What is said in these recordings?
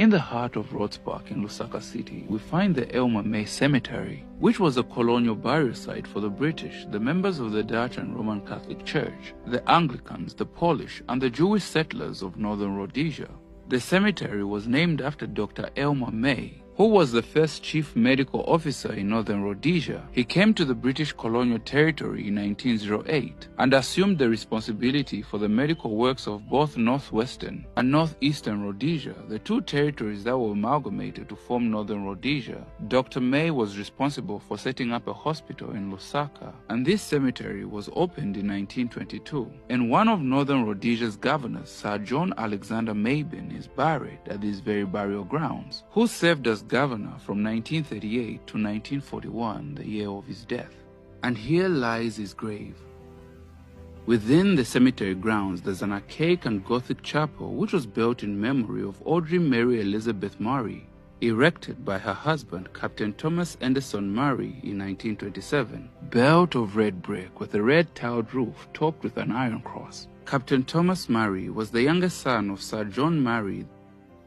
In the heart of Rhodes Park in Lusaka City, we find the Elmer May Cemetery, which was a colonial burial site for the British, the members of the Dutch and Roman Catholic Church, the Anglicans, the Polish, and the Jewish settlers of northern Rhodesia. The cemetery was named after Dr. Elmer May, who was the first chief medical officer in northern Rhodesia. He came to the British colonial territory in 1908 and assumed the responsibility for the medical works of both northwestern and northeastern Rhodesia, the two territories that were amalgamated to form northern Rhodesia. Dr. May was responsible for setting up a hospital in Lusaka, and this cemetery was opened in 1922. And one of northern Rhodesia's governors, Sir John Alexander Mabin, is buried at these very burial grounds, who served as governor from 1938 to 1941, the year of his death. And here lies his grave. Within the cemetery grounds, there's an archaic and Gothic chapel which was built in memory of Audrey Mary Elizabeth Murray, erected by her husband, Captain Thomas Anderson Murray, in 1927. Built of red brick with a red tiled roof topped with an iron cross. Captain Thomas Murray was the youngest son of Sir John Murray.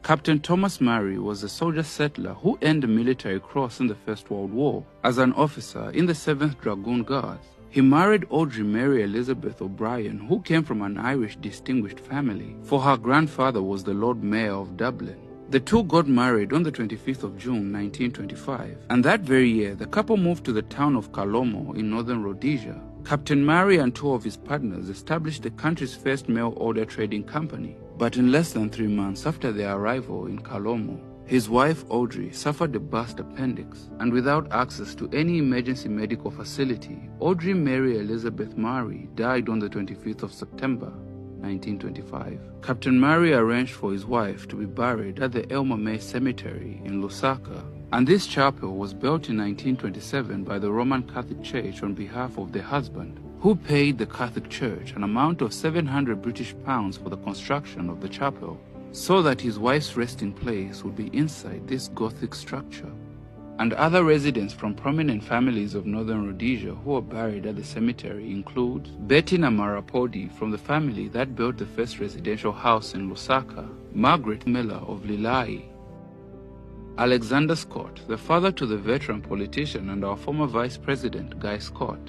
Captain Thomas Murray was a soldier settler who earned a military cross in the First World War as an officer in the 7th Dragoon Guards. He married Audrey Mary Elizabeth O'Brien, who came from an Irish distinguished family, for her grandfather was the Lord Mayor of Dublin. The two got married on the 25th of June 1925, and that very year the couple moved to the town of Colonial in northern Rhodesia. Captain Murray and two of his partners established the country's first mail-order trading company. But in less than 3 months after their arrival in Colonial, his wife Audrey suffered a burst appendix, and without access to any emergency medical facility, Audrey Mary Elizabeth Murray died on the 25th of September 1925. Captain Murray arranged for his wife to be buried at the Elmer May Cemetery in Lusaka, and this chapel was built in 1927 by the Roman Catholic Church on behalf of their husband, who paid the Catholic Church an amount of 700 British pounds for the construction of the chapel, so that his wife's resting place would be inside this Gothic structure. And other residents from prominent families of northern Rhodesia who are buried at the cemetery include Bettina Marapodi from the family that built the first residential house in Lusaka, Margaret Miller of Lilai, Alexander Scott, the father to the veteran politician and our former Vice President Guy Scott.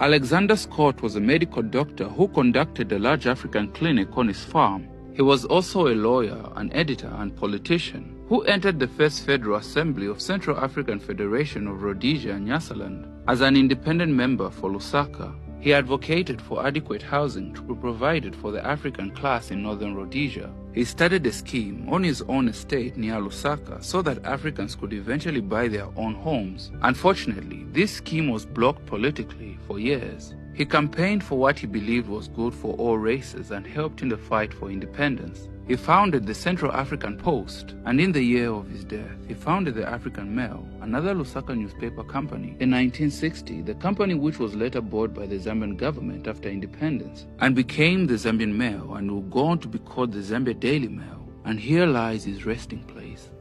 Alexander Scott was a medical doctor who conducted a large African clinic on his farm. He was also a lawyer, an editor, and politician who entered the first Federal Assembly of Central African Federation of Rhodesia and Nyasaland as an independent member for Lusaka. He advocated for adequate housing to be provided for the African class in northern Rhodesia. He started a scheme on his own estate near Lusaka so that Africans could eventually buy their own homes. Unfortunately, this scheme was blocked politically for years. He campaigned for what he believed was good for all races and helped in the fight for independence. He founded the Central African Post, and in the year of his death, he founded the African Mail, another Lusaka newspaper company. In 1960, the company which was later bought by the Zambian government after independence, and became the Zambian Mail, and will go on to be called the Zambia Daily Mail, and here lies his resting place.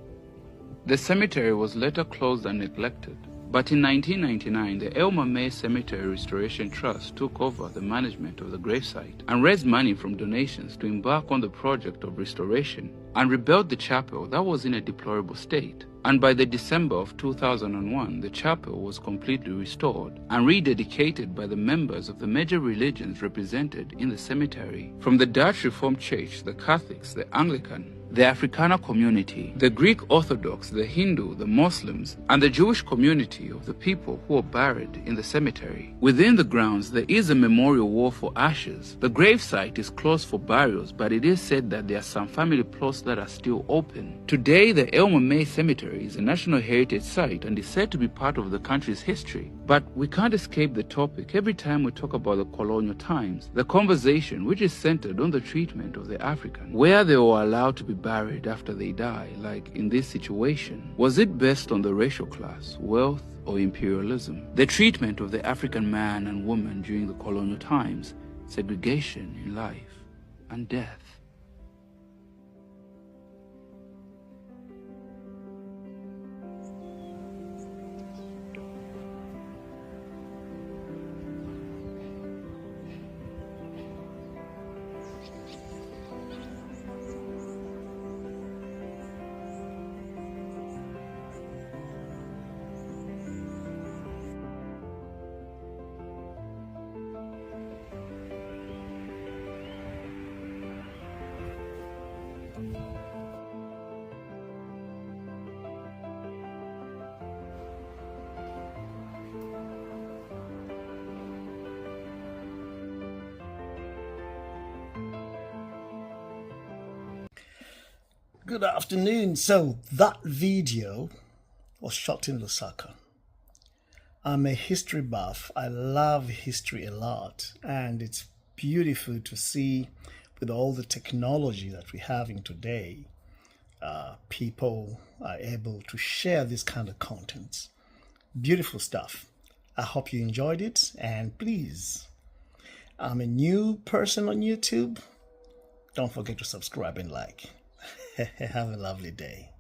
The cemetery was later closed and neglected. But in 1999, the Elmer May Cemetery Restoration Trust took over the management of the gravesite and raised money from donations to embark on the project of restoration and rebuilt the chapel that was in a deplorable state. And by the December of 2001, the chapel was completely restored and rededicated by the members of the major religions represented in the cemetery, from the Dutch Reformed Church, the Catholics, the Anglican, the Afrikaner community, the Greek Orthodox, the Hindu, the Muslims, and the Jewish community of the people who are buried in the cemetery. Within the grounds, there is a memorial wall for ashes. The gravesite is closed for burials, but it is said that there are some family plots that are still open. Today, the Elmer May Cemetery is a National Heritage Site and is said to be part of the country's history. But we can't escape the topic every time we talk about the colonial times, the conversation which is centered on the treatment of the African, where they were allowed to be buried after they die, like in this situation. Was it based on the racial class, wealth, or imperialism? The treatment of the African man and woman during the colonial times, segregation in life and death. Good afternoon. So that video was shot in Lusaka. I'm a history buff. I love history a lot, and it's beautiful to see with all the technology that we're having today, people are able to share this kind of content. Beautiful stuff. I hope you enjoyed it, and please, I'm a new person on YouTube. Don't forget to subscribe and like. Have a lovely day.